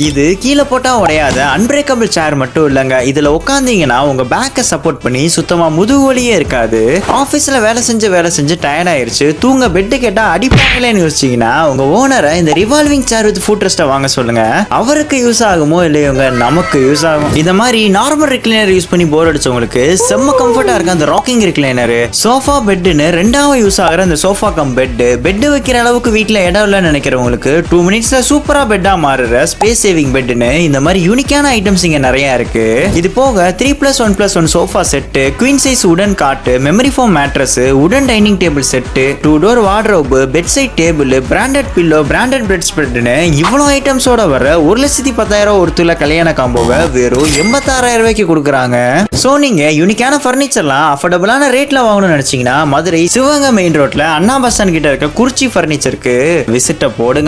இது கீழே போட்டா உடையாத அன்பிரேக்கபிள் சேர் மட்டும் இல்லைங்க. இதுல உட்காந்தீங்கன்னா உங்க பேக்கை சப்போர்ட் பண்ணி சுத்தமா முதுகுவலியே இருக்காது. ஆபீஸ்ல வேலை செஞ்சு டயர்ட் ஆயிருச்சு, தூங்க பெட்டு கேட்டா அடிப்பாங்களேன்னு யோசிச்சீங்கன்னா உங்க ஓனரை இந்த ரிவால்விங் சேர் வித் ஃபுட் ரெஸ்ட்டை வாங்க சொல்லுங்க. அவருக்கு யூஸ் ஆகுமோ இல்லையோங்க, நமக்கு யூஸ் ஆகும். இந்த மாதிரி நார்மல் ரிக்ளைனர் யூஸ் பண்ணி போர் அடிச்சவங்களுக்கு செம்ம கம்ஃபர்ட்டா இருக்க அந்த ராக்கிங் ரிக்ளைனர், சோஃபா பெட்னு ரெண்டாவது யூஸ் ஆகிற அந்த சோஃபா கம் பெட் வைக்கிற அளவுக்கு வீட்டுல இடம் இல்லைன்னு நினைக்கிறவங்களுக்கு 2 மினிட்ஸ்ல சூப்பரா பெட்டா மாறுற ஸ்பேஸ் சேவிங் பெட்னு இந்த மாதிரி யூனிக்கான ஐட்டம்ஸ் இங்க நிறைய இருக்கு. இது போக 3+1+1 சோஃபா செட், குவீன் சைஸ் உடன் காட், மெமரி ஃபோம் மேட்ரஸ், உடன் dining table set, 2 door wardrobe, bed side table, branded pillow, branded bed ஸ்ப்ரெட்னு இவ்வளவு ஐட்டம்ஸோட வர 1,10,000 ஒரு துளை கல்யாண காம்போவை வெறும் 86,000 ரூபாய்க்கு கொடுக்குறாங்க. சோ நீங்க யூனிக்கான பர்னிச்சர்லாம் அஃபோர்டபுளான ரேட்ல வாங்கணும்னு நினைச்சீங்கன்னா மதுரை சிவகங்கை மெயின் ரோட்ல அண்ணா பஸ் ஸ்டாண்ட் கிட்ட இருக்க குறிச்சி பர்னிச்சருக்கு விசிட்ட போடுங்க.